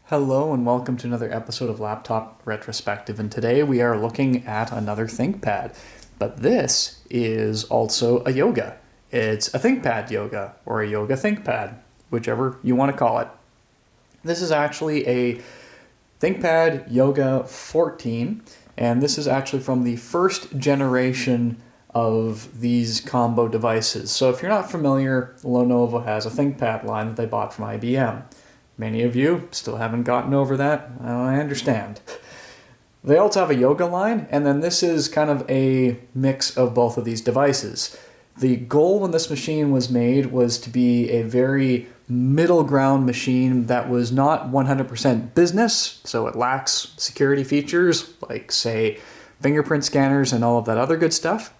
Hello and welcome to another episode of Laptop Retrospective, and today we are looking at another ThinkPad, but this is also a yoga. It's a ThinkPad Yoga or a Yoga ThinkPad, whichever you want to call it. This is actually a ThinkPad Yoga 14, and this is actually from the first generation of these combo devices. So if you're not familiar, Lenovo has a ThinkPad line that they bought from IBM. Many of you still haven't gotten over that. I understand. They also have a yoga line, and then this is kind of a mix of both of these devices. The goal when this machine was made was to be a very middle ground machine that was not 100% business, so it lacks security features like, say, fingerprint scanners and all of that other good stuff.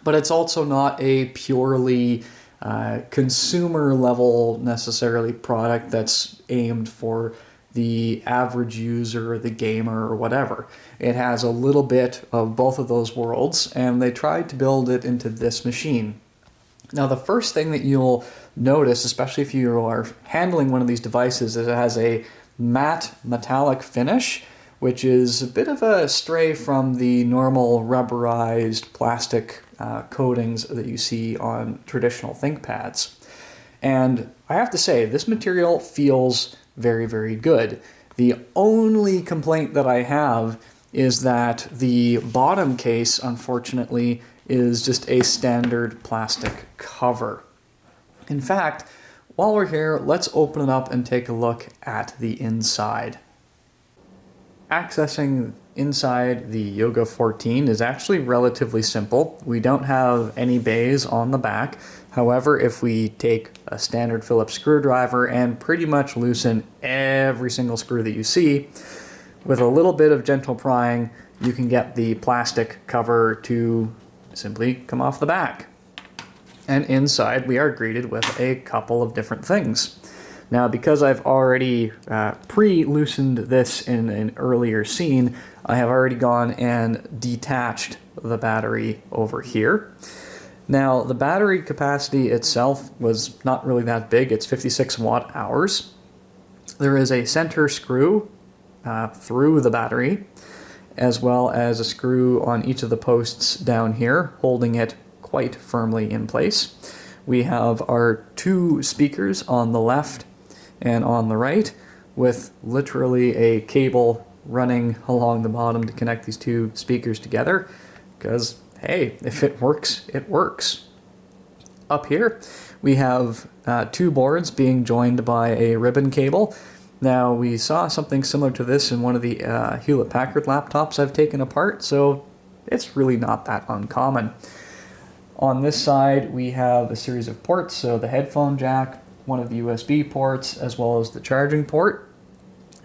But it's also not a purely consumer level necessarily product that's aimed for the average user or the gamer or whatever. It has a little bit of both of those worlds, and they tried to build it into this machine. Now, the first thing that you'll notice, especially if you are handling one of these devices, is it has a matte metallic finish, which is a bit of a stray from the normal rubberized plastic coatings that you see on traditional ThinkPads. And I have to say, this material feels very, very good. The only complaint that I have is that the bottom case, unfortunately, is just a standard plastic cover. In fact, while we're here, let's open it up and take a look at the inside. Accessing inside the Yoga 14 is actually relatively simple. We don't have any bays on the back. However, if we take a standard Phillips screwdriver and pretty much loosen every single screw that you see, with a little bit of gentle prying, you can get the plastic cover to simply come off the back. And inside we are greeted with a couple of different things. Now, because I've already pre-loosened this in an earlier scene, I have already gone and detached the battery over here. Now, the battery capacity itself was not really that big. It's 56 watt hours. There is a center screw through the battery, as well as a screw on each of the posts down here, holding it quite firmly in place. We have our two speakers on the left and on the right, with literally a cable running along the bottom to connect these two speakers together, because hey, if it works, it works. Up here we have two boards being joined by a ribbon cable. Now, we saw something similar to this in one of the Hewlett-Packard laptops I've taken apart, so it's really not that uncommon. On this side we have a series of ports, so the headphone jack, one of the USB ports, as well as the charging port.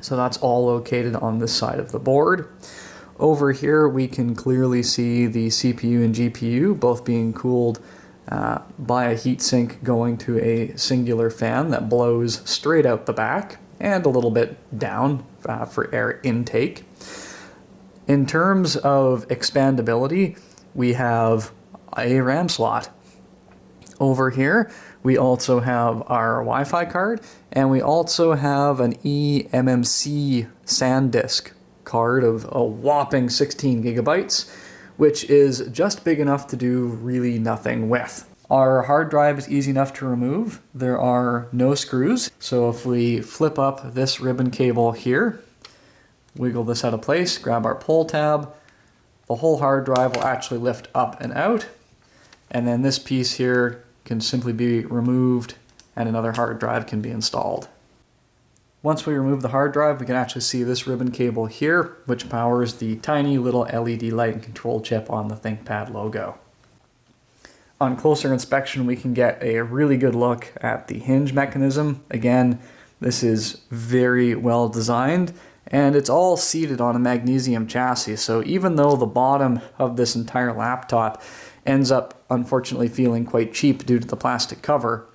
So that's all located on this side of the board. Over here we can clearly see the CPU and GPU both being cooled by a heatsink going to a singular fan that blows straight out the back and a little bit down for air intake. In terms of expandability, we have a RAM slot. Over here we also have our Wi-Fi card, and we also have an eMMC SanDisk card of a whopping 16 gigabytes, which is just big enough to do really nothing with. Our hard drive is easy enough to remove. There are no screws, so if we flip up this ribbon cable here, wiggle this out of place, grab our pull tab, the whole hard drive will actually lift up and out, and then this piece here can simply be removed and another hard drive can be installed. Once we remove the hard drive, we can actually see this ribbon cable here, which powers the tiny little LED light and control chip on the ThinkPad logo. On closer inspection, we can get a really good look at the hinge mechanism. Again, this is very well designed, and it's all seated on a magnesium chassis, so even though the bottom of this entire laptop ends up unfortunately feeling quite cheap due to the plastic cover,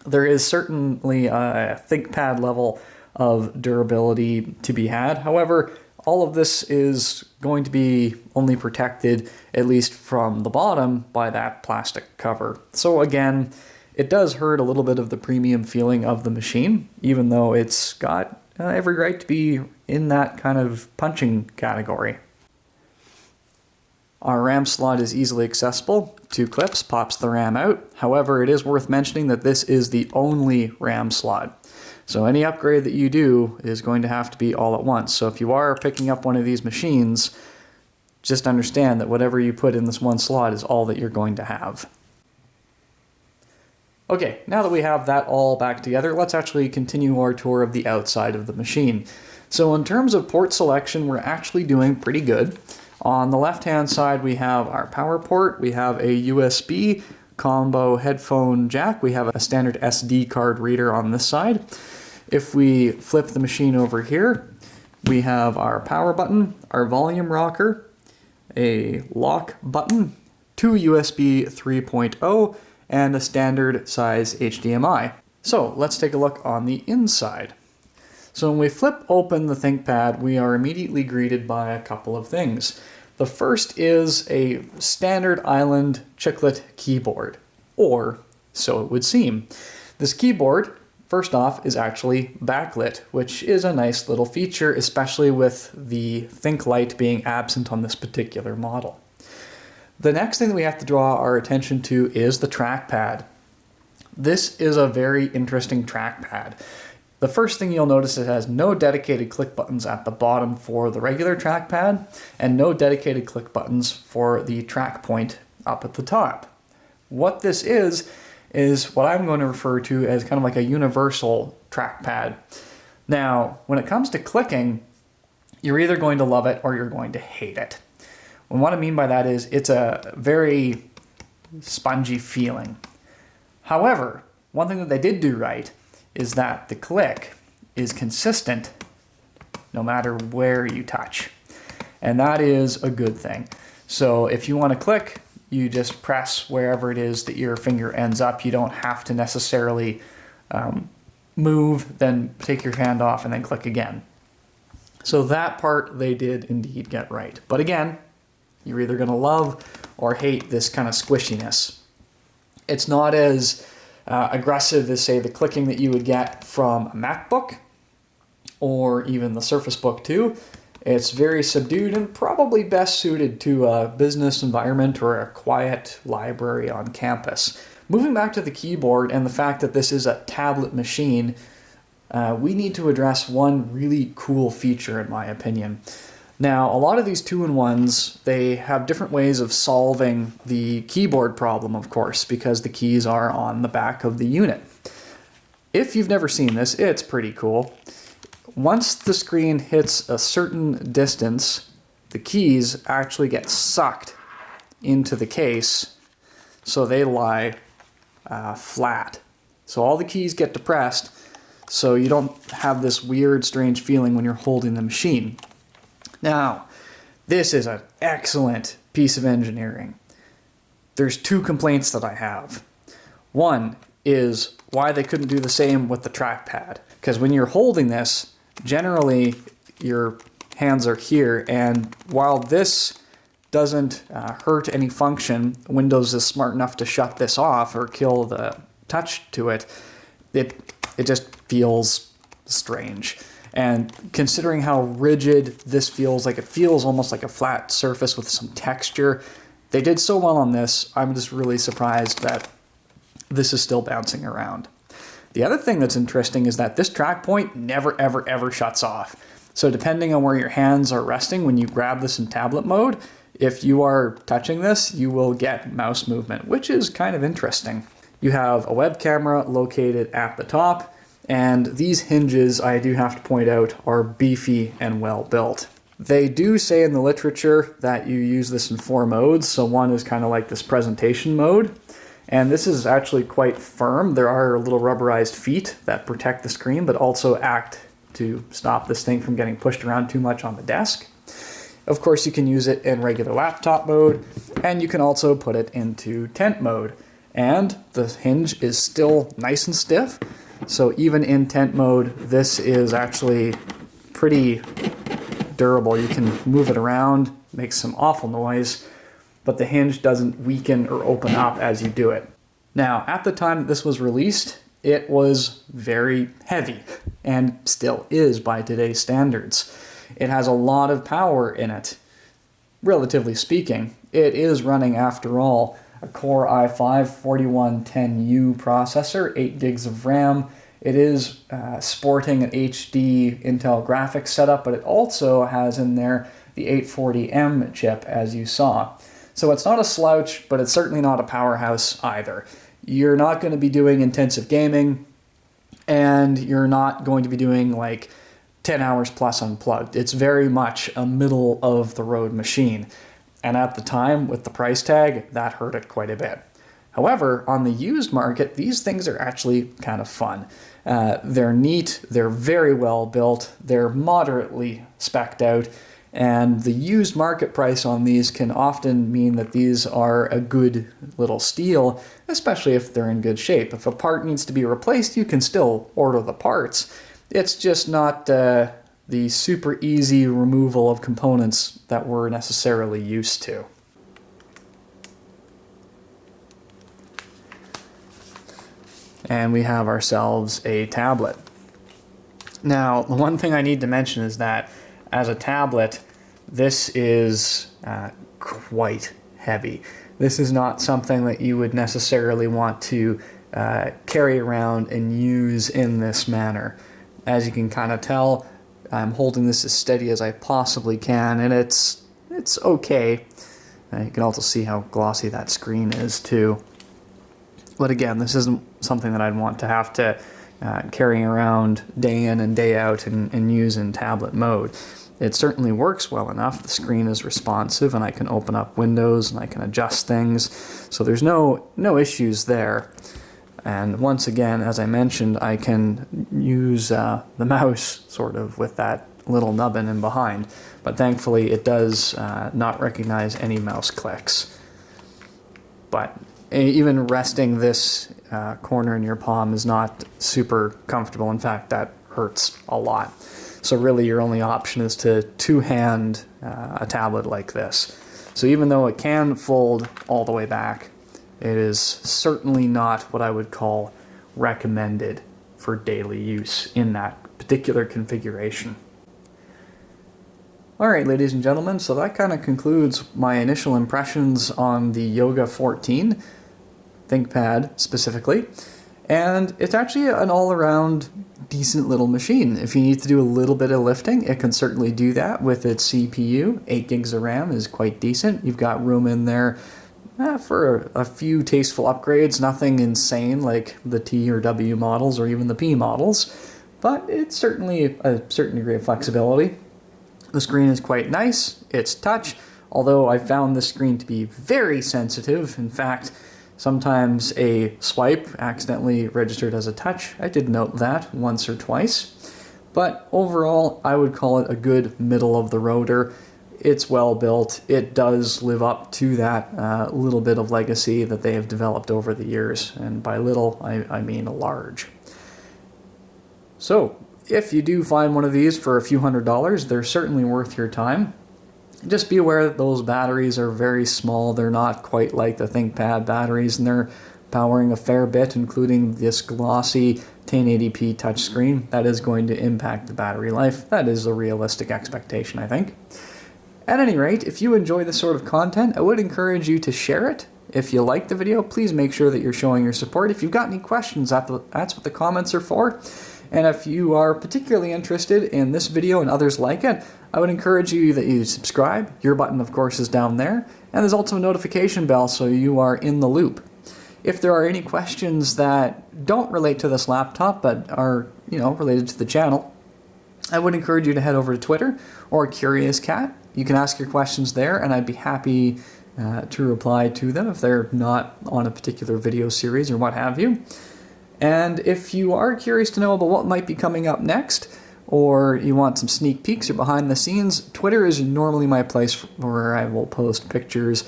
there is certainly a ThinkPad level of durability to be had. However, all of this is going to be only protected, at least from the bottom, by that plastic cover. So again, it does hurt a little bit of the premium feeling of the machine, even though it's got every right to be in that kind of punching category. Our RAM slot is easily accessible. 2 clips, pops the RAM out. However, it is worth mentioning that this is the only RAM slot. So any upgrade that you do is going to have to be all at once. So if you are picking up one of these machines, just understand that whatever you put in this one slot is all that you're going to have. Okay, now that we have that all back together, let's actually continue our tour of the outside of the machine. So in terms of port selection, we're actually doing pretty good. On the left-hand side, we have our power port, we have a USB combo headphone jack, we have a standard SD card reader on this side. If we flip the machine over here, we have our power button, our volume rocker, a lock button, 2 USB 3.0, and a standard size HDMI. So let's take a look on the inside. So when we flip open the ThinkPad, we are immediately greeted by a couple of things. The first is a standard island chiclet keyboard, or so it would seem. This keyboard, first off, is actually backlit, which is a nice little feature, especially with the ThinkLight being absent on this particular model. The next thing that we have to draw our attention to is the trackpad. This is a very interesting trackpad. The first thing you'll notice is it has no dedicated click buttons at the bottom for the regular trackpad and no dedicated click buttons for the track point up at the top. What this is what I'm going to refer to as kind of like a universal trackpad. Now, when it comes to clicking, you're either going to love it or you're going to hate it. And what I mean by that is it's a very spongy feeling. However, one thing that they did do right is that the click is consistent no matter where you touch. And that is a good thing. So if you want to click, you just press wherever it is that your finger ends up. You don't have to necessarily move, then take your hand off and then click again. So that part they did indeed get right. But again, you're either going to love or hate this kind of squishiness. It's not as aggressive as, say, the clicking that you would get from a MacBook or even the Surface Book 2. It's very subdued and probably best suited to a business environment or a quiet library on campus. Moving back to the keyboard and the fact that this is a tablet machine, we need to address one really cool feature in my opinion. Now, a lot of these 2-in-1s, they have different ways of solving the keyboard problem, of course, because the keys are on the back of the unit. If you've never seen this, it's pretty cool. Once the screen hits a certain distance, the keys actually get sucked into the case, so they lie flat. So all the keys get depressed, so you don't have this weird, strange feeling when you're holding the machine. Now, this is an excellent piece of engineering. There's 2 complaints that I have. One is why they couldn't do the same with the trackpad. Because when you're holding this, generally your hands are here, and while this doesn't hurt any function, Windows is smart enough to shut this off or kill the touch to it, it just feels strange. And considering how rigid this feels, like it feels almost like a flat surface with some texture, they did so well on this, I'm just really surprised that this is still bouncing around. The other thing that's interesting is that this track point never, ever, ever shuts off. So depending on where your hands are resting when you grab this in tablet mode, if you are touching this, you will get mouse movement, which is kind of interesting. You have a web camera located at the top, and these hinges, I do have to point out, are beefy and well built. They do say in the literature that you use this in 4 modes, so one is kind of like this presentation mode, and this is actually quite firm. There are little rubberized feet that protect the screen, but also act to stop this thing from getting pushed around too much on the desk. Of course, you can use it in regular laptop mode, and you can also put it into tent mode. And the hinge is still nice and stiff, so even in tent mode, this is actually pretty durable. You can move it around, makes some awful noise, but the hinge doesn't weaken or open up as you do it. Now, at the time that this was released, it was very heavy, and still is by today's standards. It has a lot of power in it, relatively speaking. It is running, after all, a Core i5-4110U processor, 8 gigs of RAM. It is sporting an HD Intel graphics setup, but it also has in there the 840M chip, as you saw. So it's not a slouch, but it's certainly not a powerhouse either. You're not going to be doing intensive gaming, and you're not going to be doing like 10 hours plus unplugged. It's very much a middle-of-the-road machine. And at the time, with the price tag, that hurt it quite a bit. However, on the used market, these things are actually kind of fun. They're neat, they're very well built, they're moderately spec'd out, and the used market price on these can often mean that these are a good little steal, especially if they're in good shape. If a part needs to be replaced, you can still order the parts. It's just not the super easy removal of components that we're necessarily used to. And we have ourselves a tablet. Now, the one thing I need to mention is that as a tablet, this is quite heavy. This is not something that you would necessarily want to carry around and use in this manner. As you can kind of tell, I'm holding this as steady as I possibly can, and it's okay. You can also see how glossy that screen is too. But again, this isn't something that I'd want to have to carry around day in and day out and use in tablet mode. It certainly works well enough. The screen is responsive, and I can open up windows and I can adjust things. So there's no issues there. And once again, as I mentioned, I can use the mouse sort of with that little nubbin in behind. But thankfully, it does not recognize any mouse clicks. But even resting this corner in your palm is not super comfortable. In fact, that hurts a lot. So really your only option is to two-hand a tablet like this. So even though it can fold all the way back, it is certainly not what I would call recommended for daily use in that particular configuration. Alright, ladies and gentlemen, so that kind of concludes my initial impressions on the Yoga 14, ThinkPad specifically, and it's actually an all-around decent little machine. If you need to do a little bit of lifting, it can certainly do that with its CPU. 8 gigs of RAM is quite decent. You've got room in there for a few tasteful upgrades, nothing insane like the T or W models or even the P models, but it's certainly a certain degree of flexibility. The screen is quite nice, it's touch, although I found this screen to be very sensitive. In fact, sometimes a swipe accidentally registered as a touch. I did note that once or twice. But overall, I would call it a good middle-of-the-roader. It's well built. It does live up to that little bit of legacy that they have developed over the years. And by little, I mean large. So, if you do find one of these for a few $100s, they're certainly worth your time. Just be aware that those batteries are very small. They're not quite like the ThinkPad batteries, and they're powering a fair bit, including this glossy 1080p touchscreen. That is going to impact the battery life. That is a realistic expectation, I think. At any rate, if you enjoy this sort of content, I would encourage you to share it. If you like the video, please make sure that you're showing your support. If you've got any questions, that's what the comments are for. And if you are particularly interested in this video and others like it, I would encourage you that you subscribe. Your button, of course, is down there. And there's also a notification bell so you are in the loop. If there are any questions that don't relate to this laptop but are, related to the channel, I would encourage you to head over to Twitter or Curious Cat. You can ask your questions there, and I'd be happy to reply to them if they're not on a particular video series or what have you. And if you are curious to know about what might be coming up next, or you want some sneak peeks or behind the scenes, Twitter is normally my place where I will post pictures,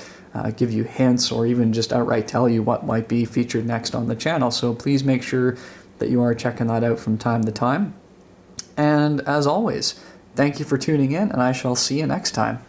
give you hints, or even just outright tell you what might be featured next on the channel. So please make sure that you are checking that out from time to time. And as always, thank you for tuning in, and I shall see you next time.